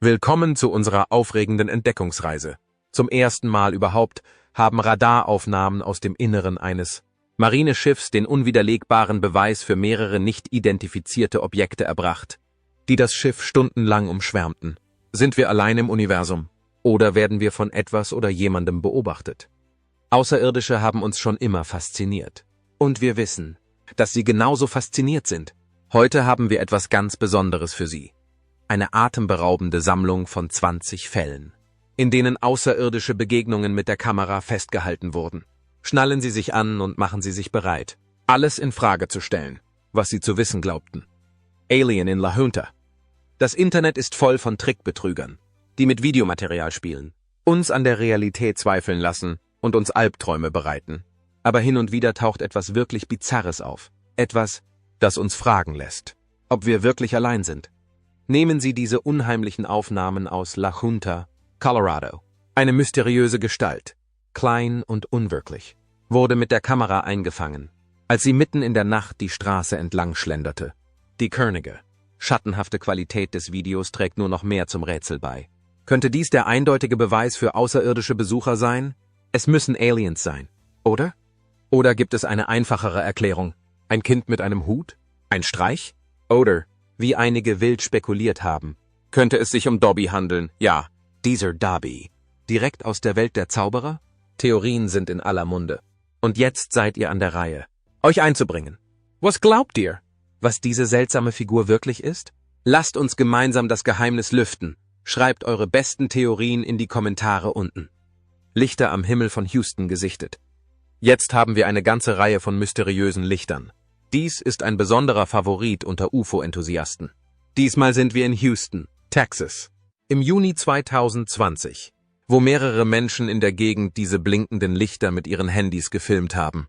Willkommen zu unserer aufregenden Entdeckungsreise. Zum ersten Mal überhaupt haben Radaraufnahmen aus dem Inneren eines Marineschiffs den unwiderlegbaren Beweis für mehrere nicht identifizierte Objekte erbracht, die das Schiff stundenlang umschwärmten. Sind wir allein im Universum? Oder werden wir von etwas oder jemandem beobachtet? Außerirdische haben uns schon immer fasziniert. Und wir wissen, dass sie genauso fasziniert sind. Heute haben wir etwas ganz Besonderes für sie. Eine atemberaubende Sammlung von 20 Fällen, in denen außerirdische Begegnungen mit der Kamera festgehalten wurden. Schnallen Sie sich an und machen Sie sich bereit, alles in Frage zu stellen, was Sie zu wissen glaubten. Alien in La Junta. Das Internet ist voll von Trickbetrügern, die mit Videomaterial spielen, uns an der Realität zweifeln lassen und uns Albträume bereiten. Aber hin und wieder taucht etwas wirklich Bizarres auf. Etwas, das uns fragen lässt, ob wir wirklich allein sind. Nehmen Sie diese unheimlichen Aufnahmen aus La Junta, Colorado. Eine mysteriöse Gestalt, klein und unwirklich, wurde mit der Kamera eingefangen, als sie mitten in der Nacht die Straße entlang schlenderte. Die körnige, schattenhafte Qualität des Videos trägt nur noch mehr zum Rätsel bei. Könnte dies der eindeutige Beweis für außerirdische Besucher sein? Es müssen Aliens sein, oder? Oder gibt es eine einfachere Erklärung? Ein Kind mit einem Hut? Ein Streich? Oder, wie einige wild spekuliert haben, könnte es sich um Dobby handeln? Ja, dieser Dobby. Direkt aus der Welt der Zauberer? Theorien sind in aller Munde. Und jetzt seid ihr an der Reihe, euch einzubringen. Was glaubt ihr? Was diese seltsame Figur wirklich ist? Lasst uns gemeinsam das Geheimnis lüften. Schreibt eure besten Theorien in die Kommentare unten. Lichter am Himmel von Houston gesichtet. Jetzt haben wir eine ganze Reihe von mysteriösen Lichtern. Dies ist ein besonderer Favorit unter UFO-Enthusiasten. Diesmal sind wir in Houston, Texas, im Juni 2020, wo mehrere Menschen in der Gegend diese blinkenden Lichter mit ihren Handys gefilmt haben.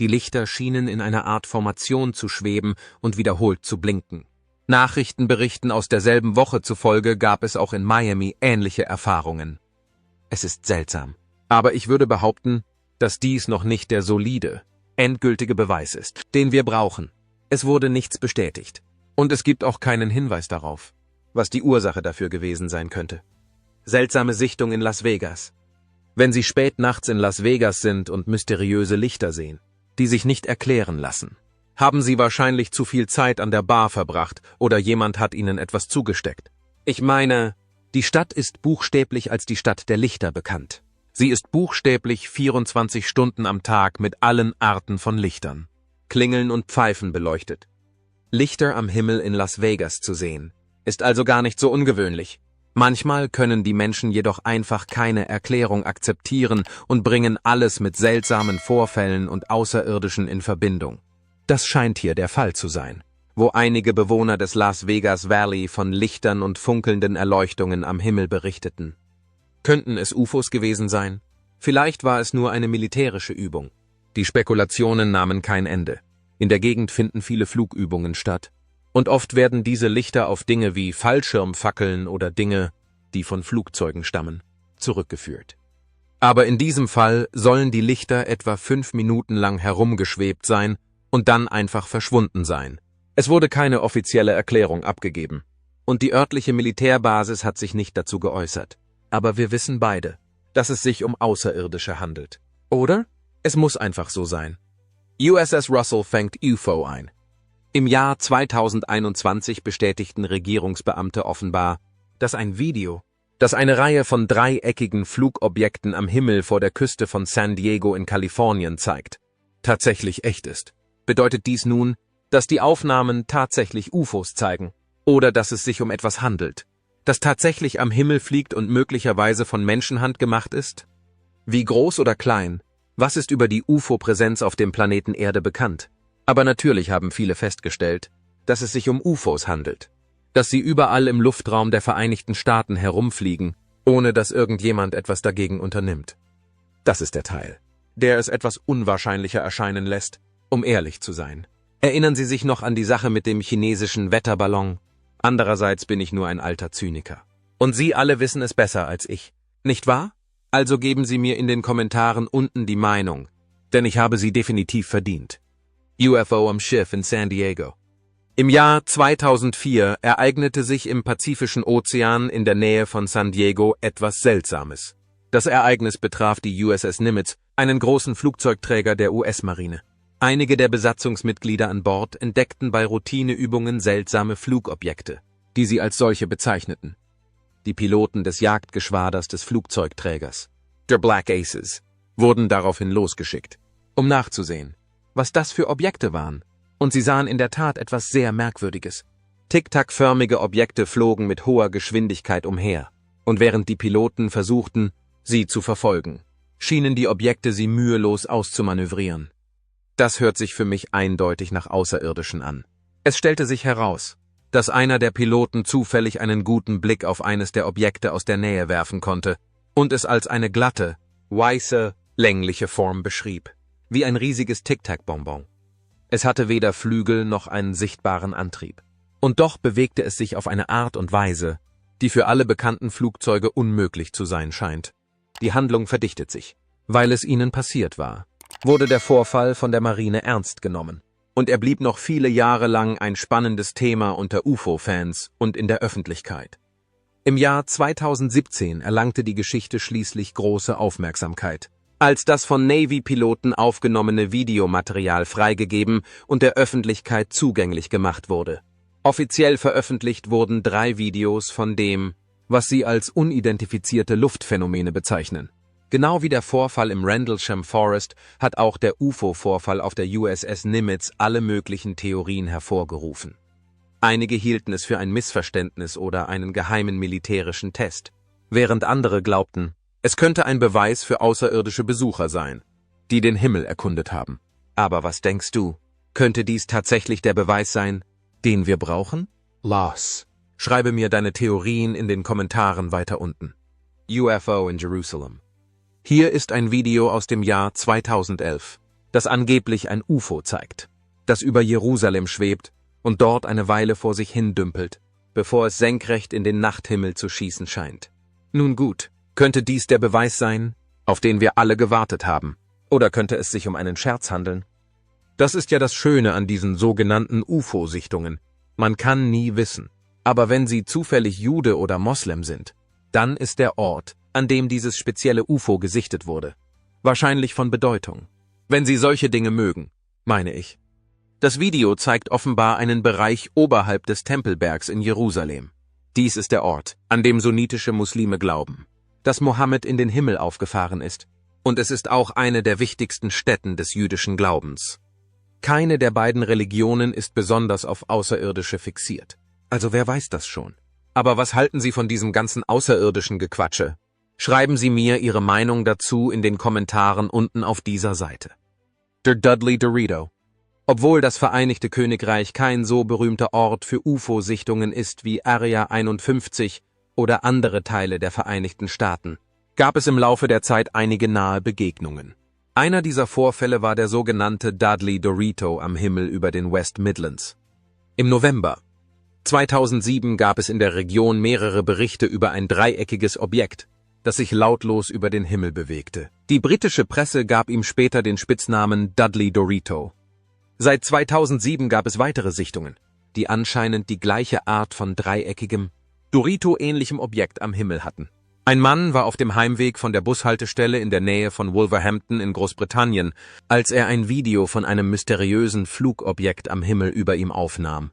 Die Lichter schienen in einer Art Formation zu schweben und wiederholt zu blinken. Nachrichtenberichten aus derselben Woche zufolge gab es auch in Miami ähnliche Erfahrungen. Es ist seltsam, aber ich würde behaupten, dass dies noch nicht der solide, endgültige Beweis ist, den wir brauchen. Es wurde nichts bestätigt. Und es gibt auch keinen Hinweis darauf, was die Ursache dafür gewesen sein könnte. Seltsame Sichtung in Las Vegas. Wenn Sie spät nachts in Las Vegas sind und mysteriöse Lichter sehen, die sich nicht erklären lassen, haben Sie wahrscheinlich zu viel Zeit an der Bar verbracht oder jemand hat Ihnen etwas zugesteckt. Ich meine, die Stadt ist buchstäblich als die Stadt der Lichter bekannt. Sie ist buchstäblich 24 Stunden am Tag mit allen Arten von Lichtern, Klingeln und Pfeifen beleuchtet. Lichter am Himmel in Las Vegas zu sehen, ist also gar nicht so ungewöhnlich. Manchmal können die Menschen jedoch einfach keine Erklärung akzeptieren und bringen alles mit seltsamen Vorfällen und Außerirdischen in Verbindung. Das scheint hier der Fall zu sein, wo einige Bewohner des Las Vegas Valley von Lichtern und funkelnden Erleuchtungen am Himmel berichteten. Könnten es UFOs gewesen sein? Vielleicht war es nur eine militärische Übung. Die Spekulationen nahmen kein Ende. In der Gegend finden viele Flugübungen statt. Und oft werden diese Lichter auf Dinge wie Fallschirmfackeln oder Dinge, die von Flugzeugen stammen, zurückgeführt. Aber in diesem Fall sollen die Lichter etwa 5 Minuten lang herumgeschwebt sein und dann einfach verschwunden sein. Es wurde keine offizielle Erklärung abgegeben. Und die örtliche Militärbasis hat sich nicht dazu geäußert. Aber wir wissen beide, dass es sich um Außerirdische handelt. Oder? Es muss einfach so sein. USS Russell fängt UFO ein. Im Jahr 2021 bestätigten Regierungsbeamte offenbar, dass ein Video, das eine Reihe von dreieckigen Flugobjekten am Himmel vor der Küste von San Diego in Kalifornien zeigt, tatsächlich echt ist. Bedeutet dies nun, dass die Aufnahmen tatsächlich UFOs zeigen? Oder dass es sich um etwas handelt, das tatsächlich am Himmel fliegt und möglicherweise von Menschenhand gemacht ist? Wie groß oder klein? Was ist über die UFO-Präsenz auf dem Planeten Erde bekannt? Aber natürlich haben viele festgestellt, dass es sich um UFOs handelt. Dass sie überall im Luftraum der Vereinigten Staaten herumfliegen, ohne dass irgendjemand etwas dagegen unternimmt. Das ist der Teil, der es etwas unwahrscheinlicher erscheinen lässt, um ehrlich zu sein. Erinnern Sie sich noch an die Sache mit dem chinesischen Wetterballon? Andererseits bin ich nur ein alter Zyniker. Und Sie alle wissen es besser als ich. Nicht wahr? Also geben Sie mir in den Kommentaren unten die Meinung, denn ich habe sie definitiv verdient. UFO am Schiff in San Diego. Im Jahr 2004 ereignete sich im Pazifischen Ozean in der Nähe von San Diego etwas Seltsames. Das Ereignis betraf die USS Nimitz, einen großen Flugzeugträger der US-Marine. Einige der Besatzungsmitglieder an Bord entdeckten bei Routineübungen seltsame Flugobjekte, die sie als solche bezeichneten. Die Piloten des Jagdgeschwaders des Flugzeugträgers, der Black Aces, wurden daraufhin losgeschickt, um nachzusehen, was das für Objekte waren. Und sie sahen in der Tat etwas sehr Merkwürdiges. Tic-Tac-förmige Objekte flogen mit hoher Geschwindigkeit umher. Und während die Piloten versuchten, sie zu verfolgen, schienen die Objekte sie mühelos auszumanövrieren. Das hört sich für mich eindeutig nach Außerirdischen an. Es stellte sich heraus, dass einer der Piloten zufällig einen guten Blick auf eines der Objekte aus der Nähe werfen konnte und es als eine glatte, weiße, längliche Form beschrieb, wie ein riesiges Tic-Tac-Bonbon. Es hatte weder Flügel noch einen sichtbaren Antrieb. Und doch bewegte es sich auf eine Art und Weise, die für alle bekannten Flugzeuge unmöglich zu sein scheint. Die Handlung verdichtet sich. Weil es ihnen passiert war, wurde der Vorfall von der Marine ernst genommen. Und er blieb noch viele Jahre lang ein spannendes Thema unter UFO-Fans und in der Öffentlichkeit. Im Jahr 2017 erlangte die Geschichte schließlich große Aufmerksamkeit, als das von Navy-Piloten aufgenommene Videomaterial freigegeben und der Öffentlichkeit zugänglich gemacht wurde. Offiziell veröffentlicht wurden 3 Videos von dem, was sie als unidentifizierte Luftphänomene bezeichnen. Genau wie der Vorfall im Rendlesham Forest hat auch der UFO-Vorfall auf der USS Nimitz alle möglichen Theorien hervorgerufen. Einige hielten es für ein Missverständnis oder einen geheimen militärischen Test, während andere glaubten, es könnte ein Beweis für außerirdische Besucher sein, die den Himmel erkundet haben. Aber was denkst du? Könnte dies tatsächlich der Beweis sein, den wir brauchen? Los. Schreibe mir deine Theorien in den Kommentaren weiter unten. UFO in Jerusalem. Hier ist ein Video aus dem Jahr 2011, das angeblich ein UFO zeigt, das über Jerusalem schwebt und dort eine Weile vor sich hin dümpelt, bevor es senkrecht in den Nachthimmel zu schießen scheint. Nun gut. Könnte dies der Beweis sein, auf den wir alle gewartet haben? Oder könnte es sich um einen Scherz handeln? Das ist ja das Schöne an diesen sogenannten UFO-Sichtungen. Man kann nie wissen. Aber wenn sie zufällig Jude oder Moslem sind, dann ist der Ort, an dem dieses spezielle UFO gesichtet wurde, wahrscheinlich von Bedeutung. Wenn sie solche Dinge mögen, meine ich. Das Video zeigt offenbar einen Bereich oberhalb des Tempelbergs in Jerusalem. Dies ist der Ort, an dem sunnitische Muslime glauben, dass Mohammed in den Himmel aufgefahren ist, und es ist auch eine der wichtigsten Stätten des jüdischen Glaubens. Keine der beiden Religionen ist besonders auf Außerirdische fixiert. Also wer weiß das schon? Aber was halten Sie von diesem ganzen außerirdischen Gequatsche? Schreiben Sie mir Ihre Meinung dazu in den Kommentaren unten auf dieser Seite. Der Dudley Dorito. Obwohl das Vereinigte Königreich kein so berühmter Ort für UFO-Sichtungen ist wie Area 51, oder andere Teile der Vereinigten Staaten, gab es im Laufe der Zeit einige nahe Begegnungen. Einer dieser Vorfälle war der sogenannte Dudley Dorito am Himmel über den West Midlands. Im November 2007 gab es in der Region mehrere Berichte über ein dreieckiges Objekt, das sich lautlos über den Himmel bewegte. Die britische Presse gab ihm später den Spitznamen Dudley Dorito. Seit 2007 gab es weitere Sichtungen, die anscheinend die gleiche Art von dreieckigem, Dorito-ähnlichem Objekt am Himmel hatten. Ein Mann war auf dem Heimweg von der Bushaltestelle in der Nähe von Wolverhampton in Großbritannien, als er ein Video von einem mysteriösen Flugobjekt am Himmel über ihm aufnahm.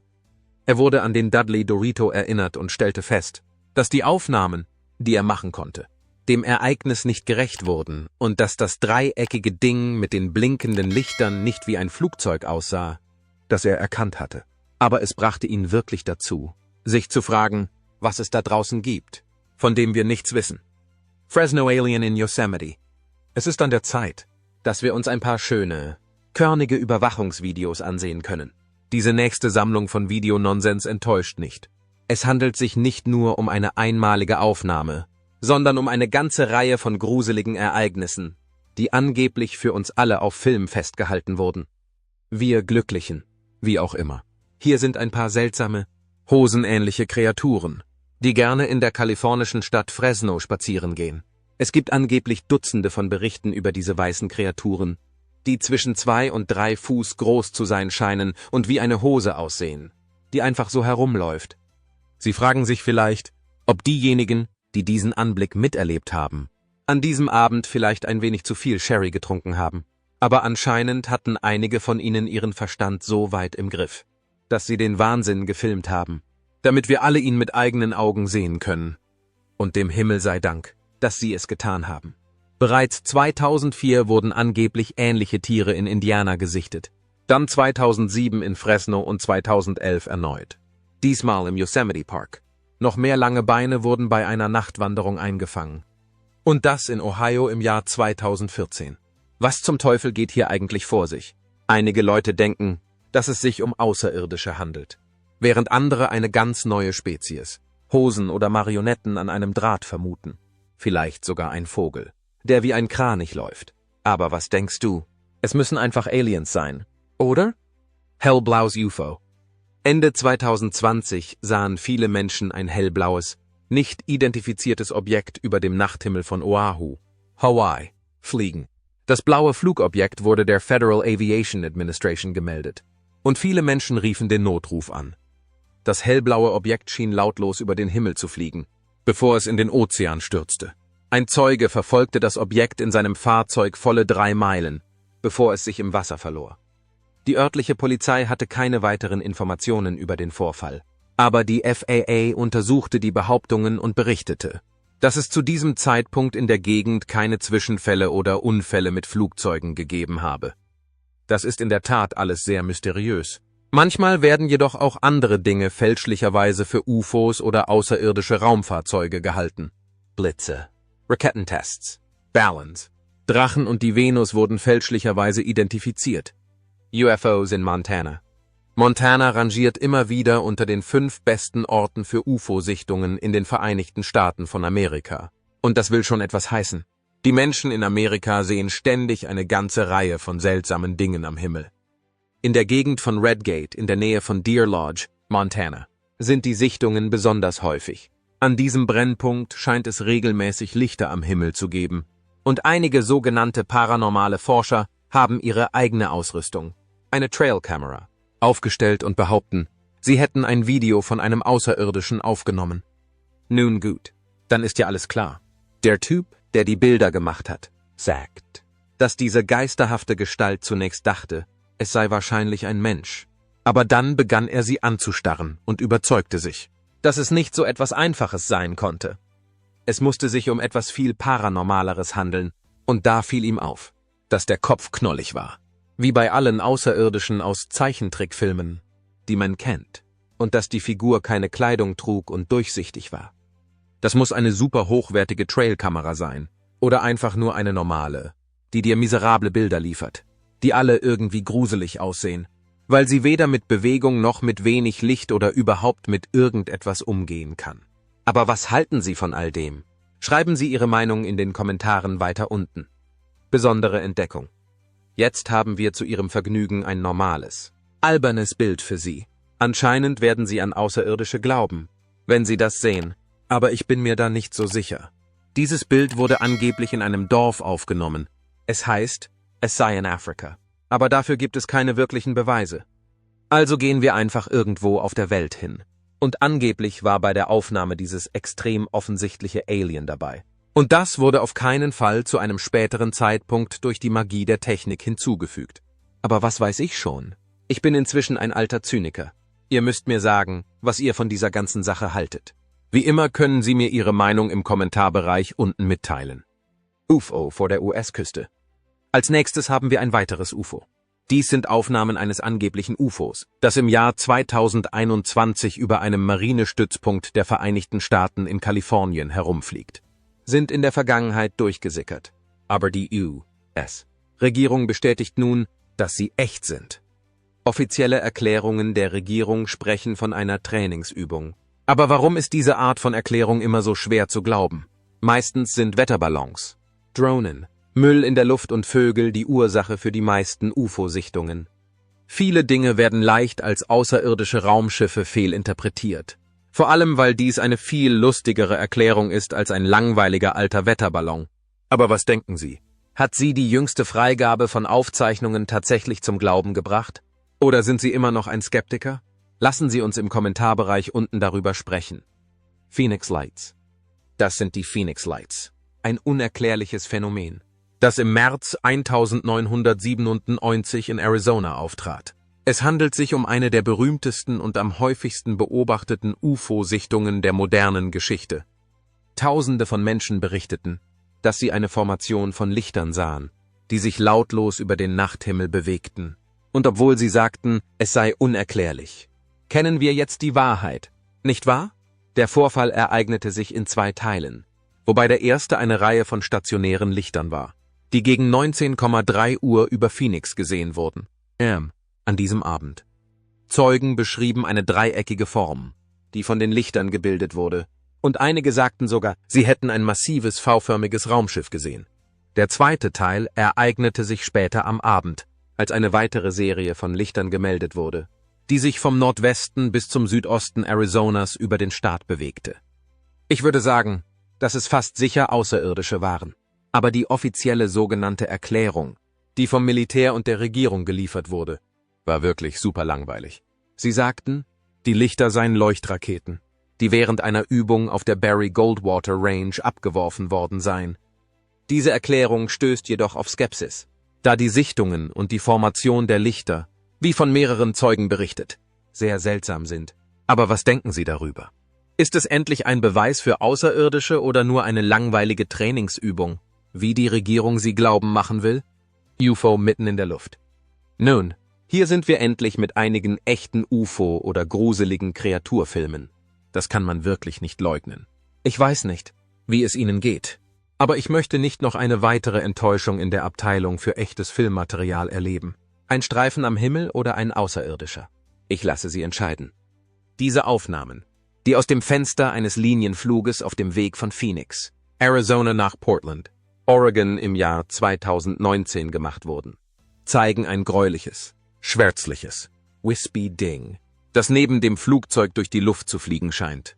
Er wurde an den Dudley Dorito erinnert und stellte fest, dass die Aufnahmen, die er machen konnte, dem Ereignis nicht gerecht wurden und dass das dreieckige Ding mit den blinkenden Lichtern nicht wie ein Flugzeug aussah, das er erkannt hatte. Aber es brachte ihn wirklich dazu, sich zu fragen, was es da draußen gibt, von dem wir nichts wissen. Fresno Alien in Yosemite. Es ist an der Zeit, dass wir uns ein paar schöne, körnige Überwachungsvideos ansehen können. Diese nächste Sammlung von Videononsens enttäuscht nicht. Es handelt sich nicht nur um eine einmalige Aufnahme, sondern um eine ganze Reihe von gruseligen Ereignissen, die angeblich für uns alle auf Film festgehalten wurden. Wir Glücklichen, wie auch immer. Hier sind ein paar seltsame, hosenähnliche Kreaturen, die gerne in der kalifornischen Stadt Fresno spazieren gehen. Es gibt angeblich Dutzende von Berichten über diese weißen Kreaturen, die zwischen 2 und 3 Fuß groß zu sein scheinen und wie eine Hose aussehen. die einfach so herumläuft. Sie fragen sich vielleicht, ob diejenigen, die diesen Anblick miterlebt haben, an diesem Abend vielleicht ein wenig zu viel Sherry getrunken haben. Aber anscheinend hatten einige von ihnen ihren Verstand so weit im Griff, dass sie den Wahnsinn gefilmt haben, damit wir alle ihn mit eigenen Augen sehen können. Und dem Himmel sei Dank, dass sie es getan haben. Bereits 2004 wurden angeblich ähnliche Tiere in Indiana gesichtet, dann 2007 in Fresno und 2011 erneut. Diesmal im Yosemite Park. Noch mehr lange Beine wurden bei einer Nachtwanderung eingefangen. Und das in Ohio im Jahr 2014. Was zum Teufel geht hier eigentlich vor sich? Einige Leute denken, dass es sich um Außerirdische handelt, während andere eine ganz neue Spezies, Hosen oder Marionetten an einem Draht vermuten. Vielleicht sogar ein Vogel, der wie ein Kranich läuft. Aber was denkst du? Es müssen einfach Aliens sein, oder? Hellblaues UFO. Ende 2020 sahen viele Menschen ein hellblaues, nicht identifiziertes Objekt über dem Nachthimmel von Oahu, Hawaii, fliegen. Das blaue Flugobjekt wurde der Federal Aviation Administration gemeldet. Und viele Menschen riefen den Notruf an. Das hellblaue Objekt schien lautlos über den Himmel zu fliegen, bevor es in den Ozean stürzte. Ein Zeuge verfolgte das Objekt in seinem Fahrzeug volle 3 Meilen, bevor es sich im Wasser verlor. Die örtliche Polizei hatte keine weiteren Informationen über den Vorfall. Aber die FAA untersuchte die Behauptungen und berichtete, dass es zu diesem Zeitpunkt in der Gegend keine Zwischenfälle oder Unfälle mit Flugzeugen gegeben habe. Das ist in der Tat alles sehr mysteriös. Manchmal werden jedoch auch andere Dinge fälschlicherweise für UFOs oder außerirdische Raumfahrzeuge gehalten. Blitze, Rakettentests, Ballons, Drachen und die Venus wurden fälschlicherweise identifiziert. UFOs in Montana. Montana rangiert immer wieder unter den 5 besten Orten für UFO-Sichtungen in den Vereinigten Staaten von Amerika. Und das will schon etwas heißen. Die Menschen in Amerika sehen ständig eine ganze Reihe von seltsamen Dingen am Himmel. In der Gegend von Redgate, in der Nähe von Deer Lodge, Montana, sind die Sichtungen besonders häufig. An diesem Brennpunkt scheint es regelmäßig Lichter am Himmel zu geben. Und einige sogenannte paranormale Forscher haben ihre eigene Ausrüstung, eine Trailkamera, aufgestellt und behaupten, sie hätten ein Video von einem Außerirdischen aufgenommen. Nun gut, dann ist ja alles klar. Der Typ, der die Bilder gemacht hat, sagt, dass diese geisterhafte Gestalt zunächst dachte, es sei wahrscheinlich ein Mensch. Aber dann begann er sie anzustarren und überzeugte sich, dass es nicht so etwas Einfaches sein konnte. Es musste sich um etwas viel Paranormaleres handeln, und da fiel ihm auf, dass der Kopf knollig war. Wie bei allen Außerirdischen aus Zeichentrickfilmen, die man kennt, und dass die Figur keine Kleidung trug und durchsichtig war. Das muss eine super hochwertige Trailkamera sein, oder einfach nur eine normale, die dir miserable Bilder liefert, die alle irgendwie gruselig aussehen, weil sie weder mit Bewegung noch mit wenig Licht oder überhaupt mit irgendetwas umgehen kann. Aber was halten Sie von all dem? Schreiben Sie Ihre Meinung in den Kommentaren weiter unten. Besondere Entdeckung. Jetzt haben wir zu Ihrem Vergnügen ein normales, albernes Bild für Sie. Anscheinend werden Sie an Außerirdische glauben, wenn Sie das sehen, aber ich bin mir da nicht so sicher. Dieses Bild wurde angeblich in einem Dorf aufgenommen. Es heißt, es sei in Afrika, aber dafür gibt es keine wirklichen Beweise. Also gehen wir einfach irgendwo auf der Welt hin. Und angeblich war bei der Aufnahme dieses extrem offensichtliche Alien dabei. Und das wurde auf keinen Fall zu einem späteren Zeitpunkt durch die Magie der Technik hinzugefügt. Aber was weiß ich schon? Ich bin inzwischen ein alter Zyniker. Ihr müsst mir sagen, was ihr von dieser ganzen Sache haltet. Wie immer können Sie mir Ihre Meinung im Kommentarbereich unten mitteilen. UFO vor der US-Küste. Als nächstes haben wir ein weiteres UFO. Dies sind Aufnahmen eines angeblichen UFOs, das im Jahr 2021 über einem Marinestützpunkt der Vereinigten Staaten in Kalifornien herumfliegt. Sind in der Vergangenheit durchgesickert. Aber die US-Regierung bestätigt nun, dass sie echt sind. Offizielle Erklärungen der Regierung sprechen von einer Trainingsübung. Aber warum ist diese Art von Erklärung immer so schwer zu glauben? Meistens sind Wetterballons, Drohnen, Müll in der Luft und Vögel die Ursache für die meisten UFO-Sichtungen. Viele Dinge werden leicht als außerirdische Raumschiffe fehlinterpretiert. Vor allem, weil dies eine viel lustigere Erklärung ist als ein langweiliger alter Wetterballon. Aber was denken Sie? Hat sie die jüngste Freigabe von Aufzeichnungen tatsächlich zum Glauben gebracht? Oder sind Sie immer noch ein Skeptiker? Lassen Sie uns im Kommentarbereich unten darüber sprechen. Phoenix Lights. Das sind die Phoenix Lights. Ein unerklärliches Phänomen, das im März 1997 in Arizona auftrat. Es handelt sich um eine der berühmtesten und am häufigsten beobachteten UFO-Sichtungen der modernen Geschichte. Tausende von Menschen berichteten, dass sie eine Formation von Lichtern sahen, die sich lautlos über den Nachthimmel bewegten. Und obwohl sie sagten, es sei unerklärlich, kennen wir jetzt die Wahrheit, nicht wahr? Der Vorfall ereignete sich in 2 Teilen, wobei der erste eine Reihe von stationären Lichtern war, die gegen 19,3 Uhr über Phoenix gesehen wurden. An diesem Abend. Zeugen beschrieben eine dreieckige Form, die von den Lichtern gebildet wurde, und einige sagten sogar, sie hätten ein massives V-förmiges Raumschiff gesehen. Der zweite Teil ereignete sich später am Abend, als eine weitere Serie von Lichtern gemeldet wurde, die sich vom Nordwesten bis zum Südosten Arizonas über den Staat bewegte. Ich würde sagen, dass es fast sicher Außerirdische waren. Aber die offizielle sogenannte Erklärung, die vom Militär und der Regierung geliefert wurde, war wirklich super langweilig. Sie sagten, die Lichter seien Leuchtraketen, die während einer Übung auf der Barry Goldwater Range abgeworfen worden seien. Diese Erklärung stößt jedoch auf Skepsis, da die Sichtungen und die Formation der Lichter, wie von mehreren Zeugen berichtet, sehr seltsam sind. Aber was denken Sie darüber? Ist es endlich ein Beweis für Außerirdische oder nur eine langweilige Trainingsübung, wie die Regierung sie glauben machen will? UFO mitten in der Luft. Nun, hier sind wir endlich mit einigen echten UFO- oder gruseligen Kreaturfilmen. Das kann man wirklich nicht leugnen. Ich weiß nicht, wie es Ihnen geht, aber ich möchte nicht noch eine weitere Enttäuschung in der Abteilung für echtes Filmmaterial erleben. Ein Streifen am Himmel oder ein Außerirdischer? Ich lasse Sie entscheiden. Diese Aufnahmen, die aus dem Fenster eines Linienfluges auf dem Weg von Phoenix, Arizona nach Portland, Oregon im Jahr 2019 gemacht wurden, zeigen ein gräuliches, schwärzliches Wispy-Ding, das neben dem Flugzeug durch die Luft zu fliegen scheint.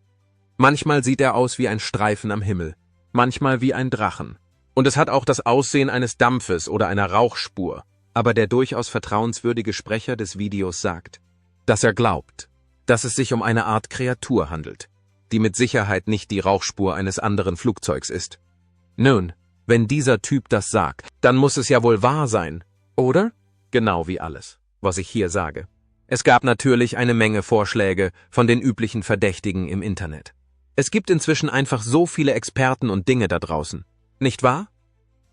Manchmal sieht er aus wie ein Streifen am Himmel, manchmal wie ein Drachen. Und es hat auch das Aussehen eines Dampfes oder einer Rauchspur. Aber der durchaus vertrauenswürdige Sprecher des Videos sagt, dass er glaubt, dass es sich um eine Art Kreatur handelt, die mit Sicherheit nicht die Rauchspur eines anderen Flugzeugs ist. Nun, wenn dieser Typ das sagt, dann muss es ja wohl wahr sein, oder? Genau wie alles, was ich hier sage. Es gab natürlich eine Menge Vorschläge von den üblichen Verdächtigen im Internet. Es gibt inzwischen einfach so viele Experten und Dinge da draußen, nicht wahr?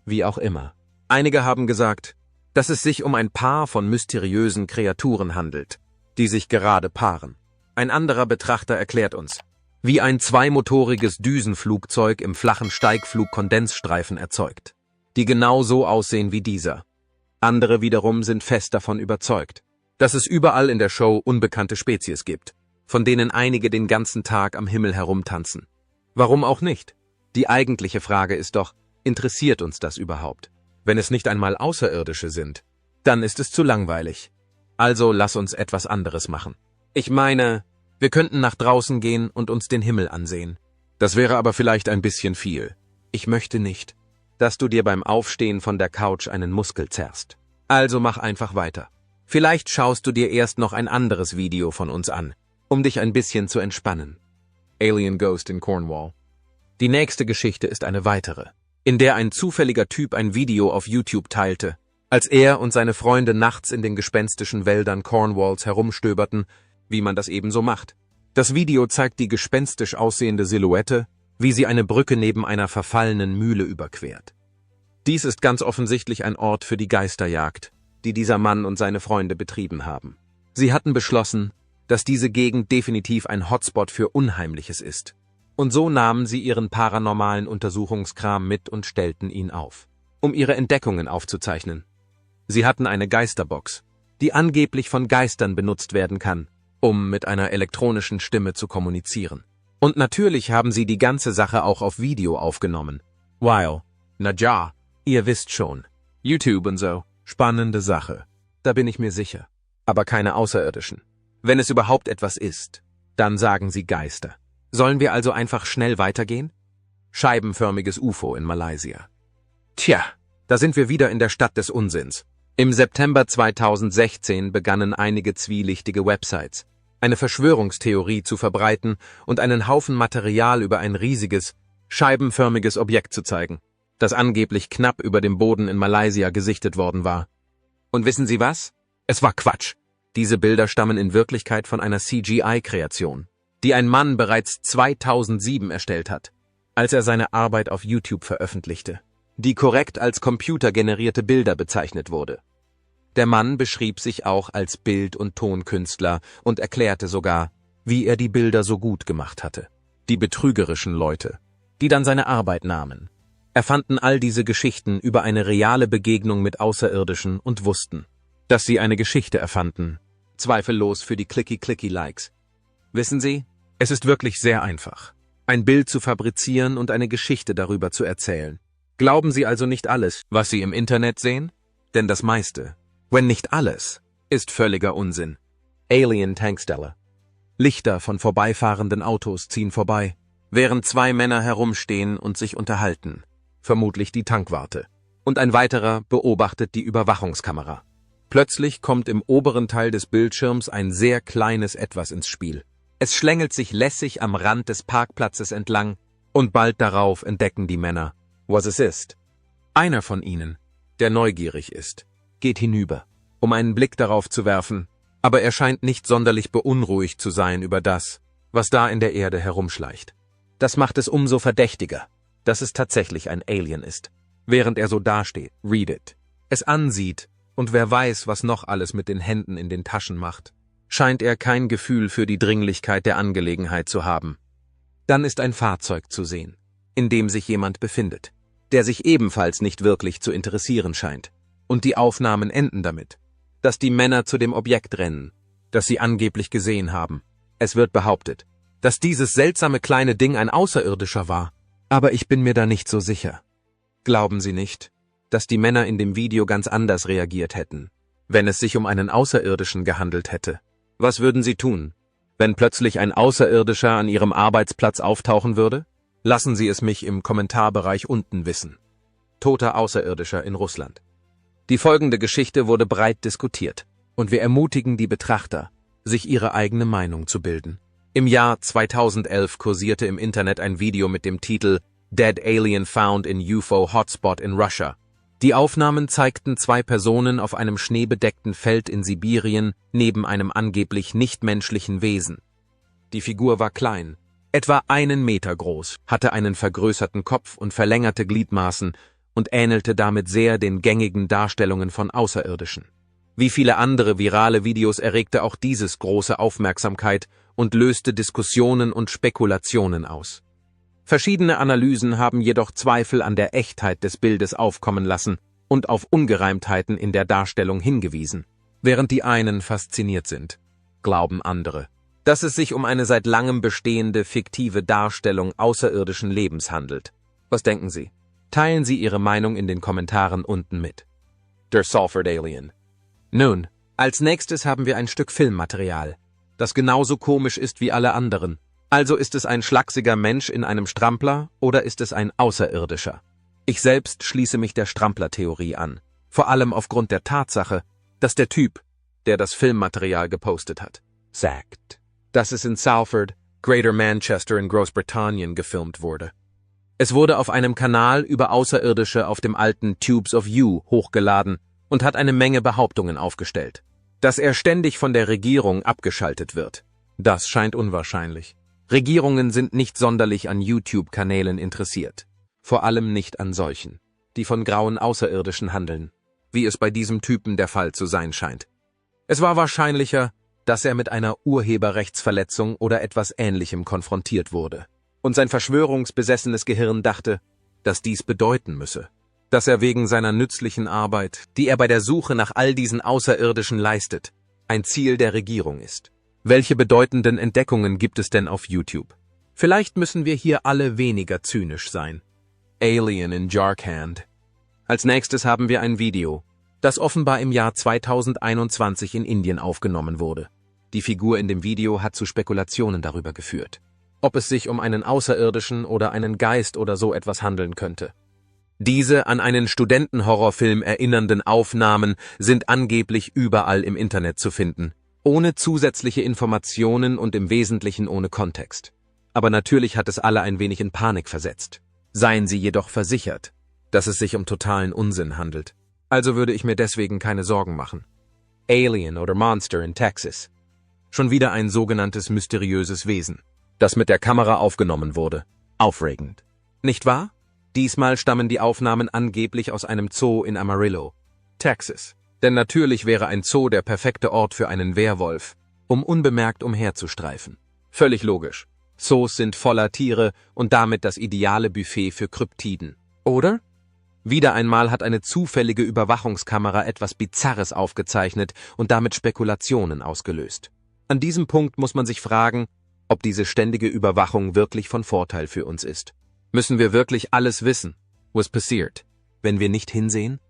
Wie auch immer. Einige haben gesagt, dass es sich um ein Paar von mysteriösen Kreaturen handelt, die sich gerade paaren. Ein anderer Betrachter erklärt uns, wie ein zweimotoriges Düsenflugzeug im flachen Steigflug Kondensstreifen erzeugt, die genau so aussehen wie dieser. Andere wiederum sind fest davon überzeugt, dass es überall in der Show unbekannte Spezies gibt, von denen einige den ganzen Tag am Himmel herumtanzen. Warum auch nicht? Die eigentliche Frage ist doch, interessiert uns das überhaupt? Wenn es nicht einmal Außerirdische sind, dann ist es zu langweilig. Also lass uns etwas anderes machen. Ich meine, wir könnten nach draußen gehen und uns den Himmel ansehen. Das wäre aber vielleicht ein bisschen viel. Ich möchte nicht, dass du dir beim Aufstehen von der Couch einen Muskel zerrst. Also mach einfach weiter. Vielleicht schaust du dir erst noch ein anderes Video von uns an, um dich ein bisschen zu entspannen. Alien Ghost in Cornwall. Die nächste Geschichte ist eine weitere, in der ein zufälliger Typ ein Video auf YouTube teilte, als er und seine Freunde nachts in den gespenstischen Wäldern Cornwalls herumstöberten, wie man das ebenso macht. Das Video zeigt die gespenstisch aussehende Silhouette, wie sie eine Brücke neben einer verfallenen Mühle überquert. Dies ist ganz offensichtlich ein Ort für die Geisterjagd, die dieser Mann und seine Freunde betrieben haben. Sie hatten beschlossen, dass diese Gegend definitiv ein Hotspot für Unheimliches ist. Und so nahmen sie ihren paranormalen Untersuchungskram mit und stellten ihn auf, um ihre Entdeckungen aufzuzeichnen. Sie hatten eine Geisterbox, die angeblich von Geistern benutzt werden kann, um mit einer elektronischen Stimme zu kommunizieren. Und natürlich haben sie die ganze Sache auch auf Video aufgenommen. Wow, na ja, ihr wisst schon. YouTube und so. Spannende Sache. Da bin ich mir sicher. Aber keine Außerirdischen. Wenn es überhaupt etwas ist, dann sagen sie Geister. Sollen wir also einfach schnell weitergehen? Scheibenförmiges UFO in Malaysia. Tja, da sind wir wieder in der Stadt des Unsinns. Im September 2016 begannen einige zwielichtige Websites, eine Verschwörungstheorie zu verbreiten und einen Haufen Material über ein riesiges, scheibenförmiges Objekt zu zeigen, das angeblich knapp über dem Boden in Malaysia gesichtet worden war. Und wissen Sie was? Es war Quatsch. Diese Bilder stammen in Wirklichkeit von einer CGI-Kreation, die ein Mann bereits 2007 erstellt hat, als er seine Arbeit auf YouTube veröffentlichte, die korrekt als computergenerierte Bilder bezeichnet wurde. Der Mann beschrieb sich auch als Bild- und Tonkünstler und erklärte sogar, wie er die Bilder so gut gemacht hatte. Die betrügerischen Leute, die dann seine Arbeit nahmen, erfanden all diese Geschichten über eine reale Begegnung mit Außerirdischen und wussten, dass sie eine Geschichte erfanden, zweifellos für die Clicky-Clicky-Likes. Wissen Sie, es ist wirklich sehr einfach, ein Bild zu fabrizieren und eine Geschichte darüber zu erzählen. Glauben Sie also nicht alles, was Sie im Internet sehen? Denn das meiste, wenn nicht alles, ist völliger Unsinn. Alien-Tankstelle. Lichter von vorbeifahrenden Autos ziehen vorbei, während zwei Männer herumstehen und sich unterhalten, vermutlich die Tankwarte. Und ein weiterer beobachtet die Überwachungskamera. Plötzlich kommt im oberen Teil des Bildschirms ein sehr kleines Etwas ins Spiel. Es schlängelt sich lässig am Rand des Parkplatzes entlang und bald darauf entdecken die Männer, was es ist. Einer von ihnen, der neugierig ist, geht hinüber, um einen Blick darauf zu werfen, aber er scheint nicht sonderlich beunruhigt zu sein über das, was da in der Erde herumschleicht. Das macht es umso verdächtiger, dass es tatsächlich ein Alien ist, während er so dasteht, es ansieht und wer weiß, was noch alles mit den Händen in den Taschen macht, scheint er kein Gefühl für die Dringlichkeit der Angelegenheit zu haben. Dann ist ein Fahrzeug zu sehen, in dem sich jemand befindet, der sich ebenfalls nicht wirklich zu interessieren scheint. Und die Aufnahmen enden damit, dass die Männer zu dem Objekt rennen, das sie angeblich gesehen haben. Es wird behauptet, dass dieses seltsame kleine Ding ein Außerirdischer war, aber ich bin mir da nicht so sicher. Glauben Sie nicht, dass die Männer in dem Video ganz anders reagiert hätten, wenn es sich um einen Außerirdischen gehandelt hätte? Was würden Sie tun, wenn plötzlich ein Außerirdischer an Ihrem Arbeitsplatz auftauchen würde? Lassen Sie es mich im Kommentarbereich unten wissen. Toter Außerirdischer in Russland. Die folgende Geschichte wurde breit diskutiert, und wir ermutigen die Betrachter, sich ihre eigene Meinung zu bilden. Im Jahr 2011 kursierte im Internet ein Video mit dem Titel Dead Alien Found in UFO Hotspot in Russia. Die Aufnahmen zeigten zwei Personen auf einem schneebedeckten Feld in Sibirien neben einem angeblich nichtmenschlichen Wesen. Die Figur war klein, etwa 1 Meter groß, hatte einen vergrößerten Kopf und verlängerte Gliedmaßen und ähnelte damit sehr den gängigen Darstellungen von Außerirdischen. Wie viele andere virale Videos erregte auch dieses große Aufmerksamkeit und löste Diskussionen und Spekulationen aus. Verschiedene Analysen haben jedoch Zweifel an der Echtheit des Bildes aufkommen lassen und auf Ungereimtheiten in der Darstellung hingewiesen. Während die einen fasziniert sind, glauben andere, dass es sich um eine seit langem bestehende fiktive Darstellung außerirdischen Lebens handelt. Was denken Sie? Teilen Sie Ihre Meinung in den Kommentaren unten mit. Der Salford Alien. Nun, als nächstes haben wir ein Stück Filmmaterial, das genauso komisch ist wie alle anderen. Also ist es ein schlachsiger Mensch in einem Strampler oder ist es ein Außerirdischer? Ich selbst schließe mich der Strampler-Theorie an, vor allem aufgrund der Tatsache, dass der Typ, der das Filmmaterial gepostet hat, sagt, dass es in Salford, Greater Manchester in Großbritannien gefilmt wurde. Es wurde auf einem Kanal über Außerirdische auf dem alten Tubes of You hochgeladen und hat eine Menge Behauptungen aufgestellt. Dass er ständig von der Regierung abgeschaltet wird, das scheint unwahrscheinlich. Regierungen sind nicht sonderlich an YouTube-Kanälen interessiert, vor allem nicht an solchen, die von grauen Außerirdischen handeln, wie es bei diesem Typen der Fall zu sein scheint. Es war wahrscheinlicher, dass er mit einer Urheberrechtsverletzung oder etwas Ähnlichem konfrontiert wurde. Und sein verschwörungsbesessenes Gehirn dachte, dass dies bedeuten müsse, dass er wegen seiner nützlichen Arbeit, die er bei der Suche nach all diesen Außerirdischen leistet, ein Ziel der Regierung ist. Welche bedeutenden Entdeckungen gibt es denn auf YouTube? Vielleicht müssen wir hier alle weniger zynisch sein. Alien in Jharkhand. Als nächstes haben wir ein Video, das offenbar im Jahr 2021 in Indien aufgenommen wurde. Die Figur in dem Video hat zu Spekulationen darüber geführt, ob es sich um einen Außerirdischen oder einen Geist oder so etwas handeln könnte. Diese an einen Studentenhorrorfilm erinnernden Aufnahmen sind angeblich überall im Internet zu finden. Ohne zusätzliche Informationen und im Wesentlichen ohne Kontext. Aber natürlich hat es alle ein wenig in Panik versetzt. Seien Sie jedoch versichert, dass es sich um totalen Unsinn handelt. Also würde ich mir deswegen keine Sorgen machen. Alien oder Monster in Texas. Schon wieder ein sogenanntes mysteriöses Wesen, das mit der Kamera aufgenommen wurde. Aufregend. Nicht wahr? Diesmal stammen die Aufnahmen angeblich aus einem Zoo in Amarillo, Texas. Denn natürlich wäre ein Zoo der perfekte Ort für einen Werwolf, um unbemerkt umherzustreifen. Völlig logisch. Zoos sind voller Tiere und damit das ideale Buffet für Kryptiden. Oder? Wieder einmal hat eine zufällige Überwachungskamera etwas Bizarres aufgezeichnet und damit Spekulationen ausgelöst. An diesem Punkt muss man sich fragen, ob diese ständige Überwachung wirklich von Vorteil für uns ist. Müssen wir wirklich alles wissen, was passiert, wenn wir nicht hinsehen?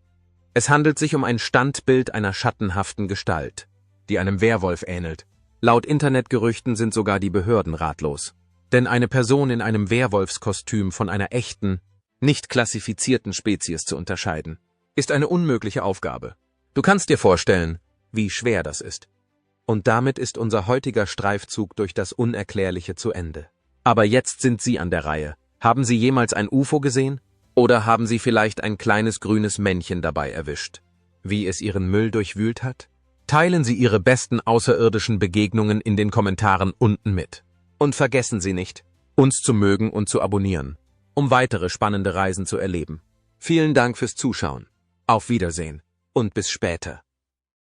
Es handelt sich um ein Standbild einer schattenhaften Gestalt, die einem Werwolf ähnelt. Laut Internetgerüchten sind sogar die Behörden ratlos. Denn eine Person in einem Werwolfskostüm von einer echten, nicht klassifizierten Spezies zu unterscheiden, ist eine unmögliche Aufgabe. Du kannst dir vorstellen, wie schwer das ist. Und damit ist unser heutiger Streifzug durch das Unerklärliche zu Ende. Aber jetzt sind Sie an der Reihe. Haben Sie jemals ein UFO gesehen? Oder haben Sie vielleicht ein kleines grünes Männchen dabei erwischt, wie es Ihren Müll durchwühlt hat? Teilen Sie Ihre besten außerirdischen Begegnungen in den Kommentaren unten mit. Und vergessen Sie nicht, uns zu mögen und zu abonnieren, um weitere spannende Reisen zu erleben. Vielen Dank fürs Zuschauen. Auf Wiedersehen und bis später.